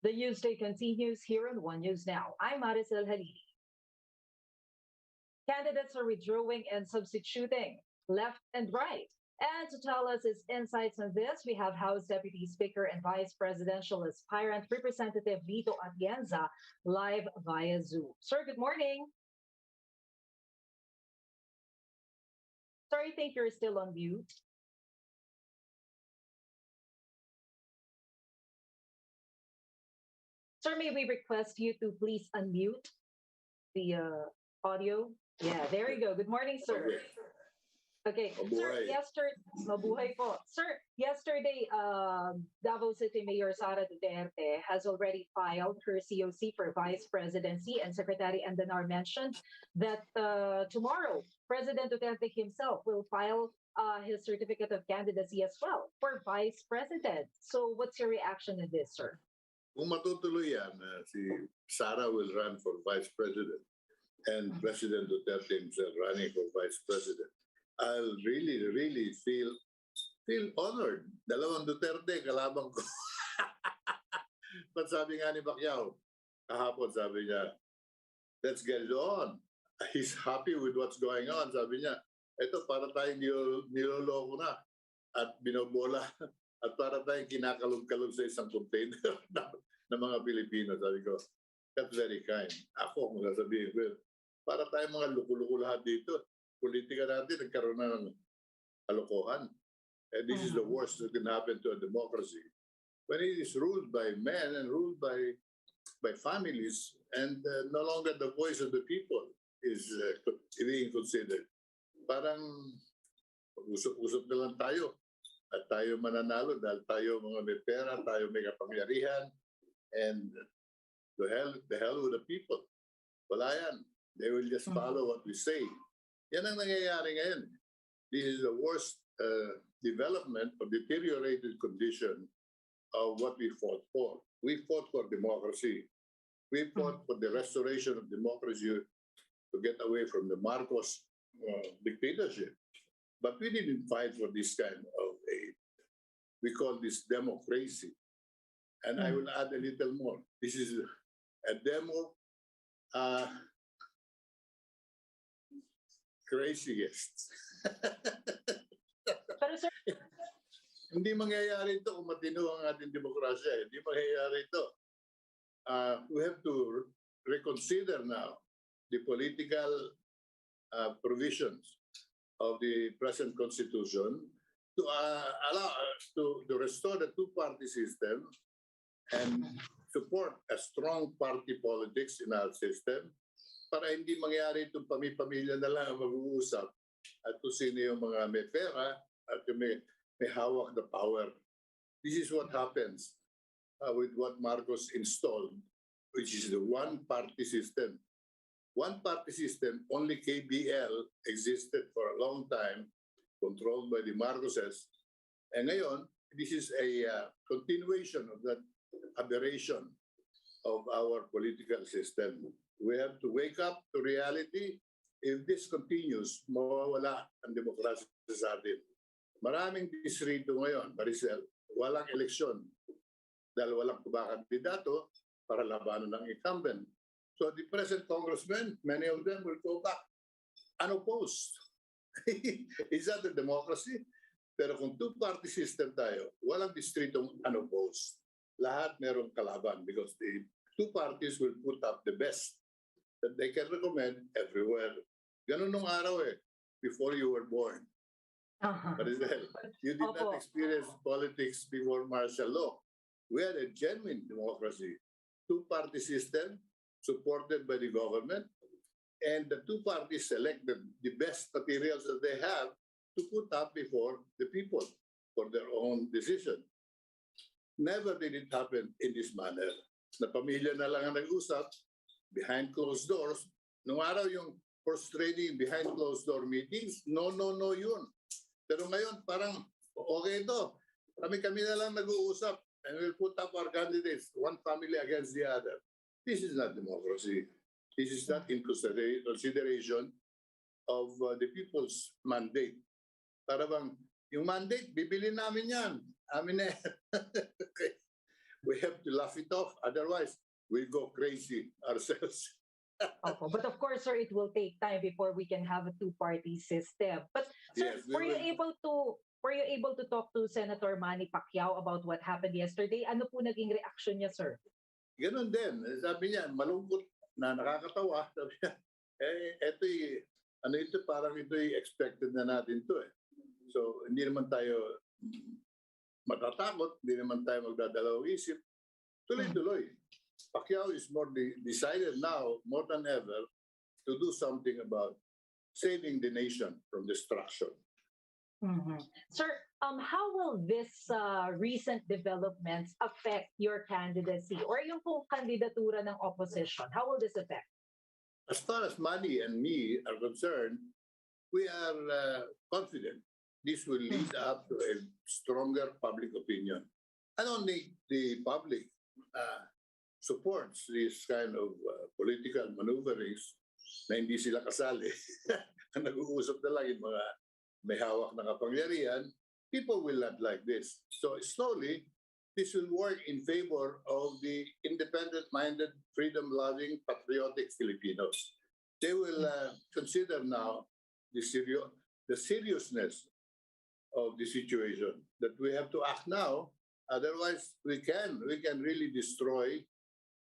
The Newsday continues here on One News Now. I'm Maricel Halili. Candidates are withdrawing and substituting left and right. And to tell us his insights on this, we have House Deputy Speaker and Vice Presidential Aspirant Representative Lito Atienza live via Zoom. Sir, good morning. Sorry, I think you're still on mute. Sir, may we request you to please unmute the audio? Yeah, there you go. Good morning, sir. Okay, sir, mabuhay po. Sir, yesterday, Davao City Mayor Sara Duterte has already filed her COC for Vice Presidency, and Secretary Andanar mentioned that tomorrow, President Duterte himself will file his certificate of candidacy as well for Vice President. So what's your reaction to this, sir? Kung matutuloy yan, si Sara will run for Vice President and President Duterte himself running for Vice President. I'll really feel honored. Dalawang Duterte, kalabang ko. But sabi nga ni Pacquiao, kahapon sabi niya, let's get it on. He's happy with what's going on. Sabi niya, ito para tayong niloloko na at binobola at para tayong kinakalog-kalog sa isang container ng mga Pilipino. Sabi ko, that's very kind. Ako, kung sasabihin ko, para tayong mga luko-luko lahat dito. Politika natin, nagkaroon na ng kalokohan. And this is the worst that can happen to a democracy. When it is ruled by men and ruled by families, and no longer the voice of the people is being considered. Parang usap-usap na lang tayo. At tayo mananalo dahil tayo mga may pera, tayo may kapangyarihan, and the hell with the people. Wala yan. They will just follow what we say. Yan ang nangyayari ngayon. This is the worst development or deteriorated condition of what we fought for. We fought for democracy. We fought for the restoration of democracy to get away from the Marcos dictatorship. But we didn't fight for this kind of we call this democracy. And I will add a little more. This is a craziest. Pero sir, Hindi mangyayari ito kung matino ang ating demokrasya. Hindi mangyayari ito. We have to reconsider now the political provisions of the present constitution to allow to restore the two-party system and support a strong party politics in our system para hindi mangyari itong pamilya na lang ang mag-uusap at kung sino yung mga may pera at yung may hawak the power. This is what happens with what Marcos installed, which is the one-party system. One-party system, only KBL existed for a long time, controlled by the Marcoses. And ngayon, this is a continuation of that aberration of our political system. We have to wake up to reality. If this continues, mawawala ang demokrasya sa atin. Maraming distrito ngayon, Maricel, walang eleksyon dahil walang kandidato para labanan ng incumbent. So the present congressmen, many of them will go back unopposed. Is that a democracy? Pero kung two-party system tayo, walang distritong unopposed. Lahat merong kalaban because the two parties will put up the best that they can recommend everywhere. Ganun nung araw before you were born. Maricel, you did not experience politics before martial law. We had a genuine democracy. Two-party system supported by the government, and the two parties selected the best materials that they have to put up before the people for their own decision. Never did it happen in this manner. Na pamilya na lang ang nag-usap behind closed doors. Nung araw yung frustrating behind closed door meetings, no yun. Pero ngayon parang okay ito. Kami na lang nag-uusap and we'll put up our candidates, one family against the other. This is not democracy. This is not in consideration of the people's mandate. Para bang, yung mandate, bibili namin yan. Amin eh. Okay. we have to laugh it off. Otherwise, we'll go crazy ourselves. Opo. But of course, sir, it will take time before we can have a two-party system. But sir, Yes, we were you able to talk to Senator Manny Pacquiao about what happened yesterday? Ano po naging reaction niya, sir? Ganun din. Sabi niya, malungkot na nakakatawa. Sabi niya, ano ito, parang ito'y expected na natin to eh. So, hindi naman tayo matatakot, hindi naman tayo magdadalawang isip. Tuloy-tuloy. Pacquiao is more decided now, more than ever, to do something about saving the nation from destruction. Mm-hmm. Sir, how will this recent developments affect your candidacy or yung pong kandidatura ng opposition? How will this affect? As far as Manny and me are concerned, we are confident this will lead up to a stronger public opinion. And only the public supports this kind of political maneuverings na hindi sila kasali. Nag-uusap na lang yung mga may hawak na kapangyarihan, people will not like this. So slowly, this will work in favor of the independent-minded, freedom-loving, patriotic Filipinos. They will consider now the seriousness of the situation, that we have to act now. Otherwise, we can really destroy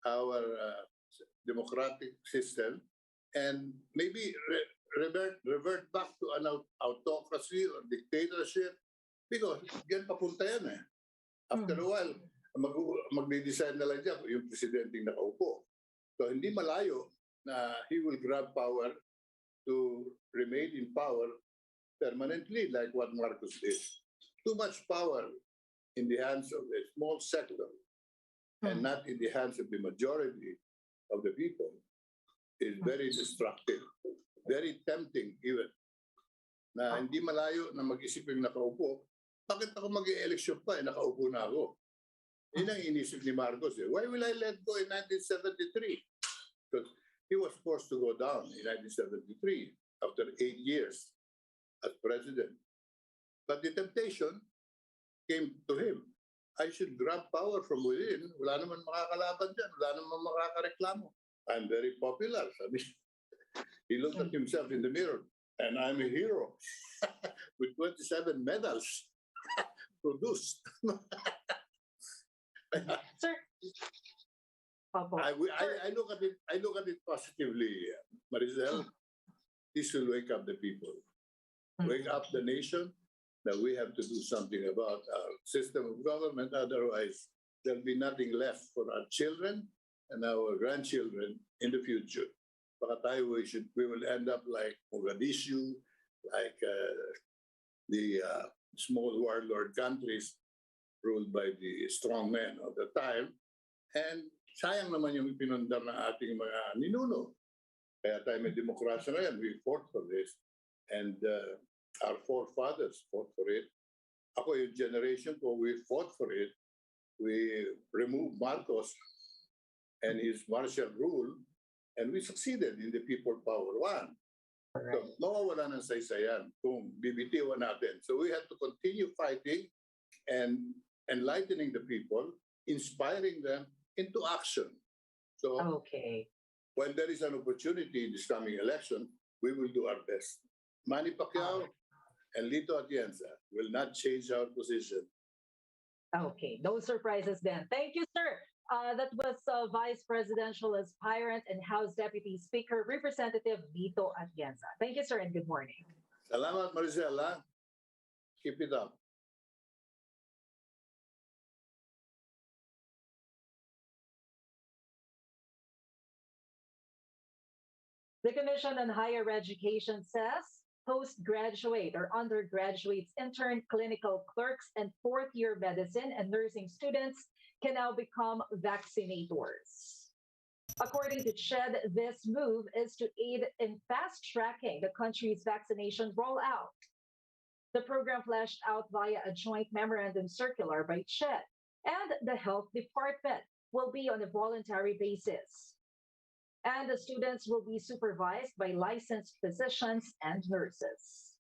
our democratic system and maybe revert back to an autocracy or dictatorship because yan papunta yan eh. After a while, magde-decide na lang dyan yung presidenteng nakaupo. So hindi malayo na he will grab power to remain in power permanently like what Marcos did. Too much power in the hands of a small sector and not in the hands of the majority of the people is very destructive, very tempting even. Na hindi malayo na mag-isip yung nakaupo, bakit ako mag-e-election pa, nakaupo na ako. Yun ang inisip ni Marcos. Why will I let go in 1973? Because he was forced to go down in 1973 after 8 years as president. But the temptation came to him. I should grab power from within. Wala naman makakalaban dyan. Wala naman makakareklamo. I'm very popular. Sabi. He looked at himself in the mirror, and I'm a hero with 27 medals produced. Sir, I look at it positively, Maricel. This will wake up the people, wake up the nation, that we have to do something about our system of government. Otherwise, there'll be nothing left for our children and our grandchildren in the future. Baka tayo, we will end up like Mogadishu, like the small warlord countries ruled by the strong men of the time. And sayang naman yung pinundar ng ating mga ninuno. Kaya tayo may demokrasya ngayon. We fought for this. And our forefathers fought for it. Ako, yung generation ko, we fought for it. We removed Marcos and his martial rule, and we succeeded in the people power one. So, mawawala ng saysayan kung bibitiwan natin. So we have to continue fighting and enlightening the people, inspiring them into action. So when there is an opportunity in this coming election, we will do our best. Manny Pacquiao and Lito Atienza will not change our position. Okay, no surprises then. Thank you, sir. That was Vice Presidential Aspirant and House Deputy Speaker, Representative Lito Atienza. Thank you, sir, and good morning. Salamat, Maricela. Keep it up. The Commission on Higher Education says postgraduate or undergraduates, intern clinical clerks, and fourth-year medicine and nursing students can now become vaccinators. According to CHED, this move is to aid in fast-tracking the country's vaccination rollout. The program fleshed out via a joint memorandum circular by CHED and the Health Department will be on a voluntary basis. And the students will be supervised by licensed physicians and nurses.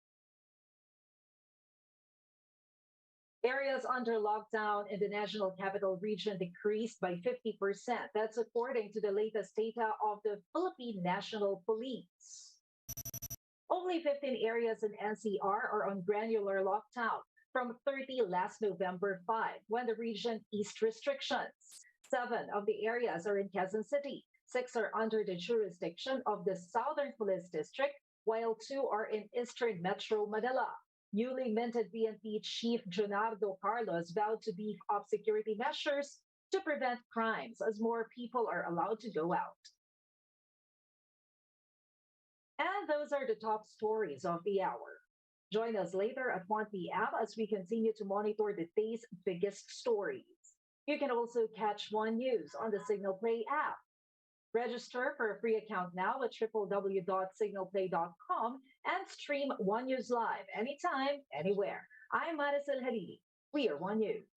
Areas under lockdown in the National Capital Region decreased by 50%. That's according to the latest data of the Philippine National Police. Only 15 areas in NCR are on granular lockdown from 30 last November 5, when the region eased restrictions. 7 of the areas are in Quezon City. 6 are under the jurisdiction of the Southern Police District, while 2 are in Eastern Metro Manila. Newly minted PNP Chief Jonardo Carlos vowed to beef up security measures to prevent crimes as more people are allowed to go out. And those are the top stories of the hour. Join us later at 1 p.m. as we continue to monitor the day's biggest stories. You can also catch One News on the Signal Play app. Register for a free account now at www.signalplay.com and stream One News live anytime, anywhere. I'm Maricel Hariri. We are One News.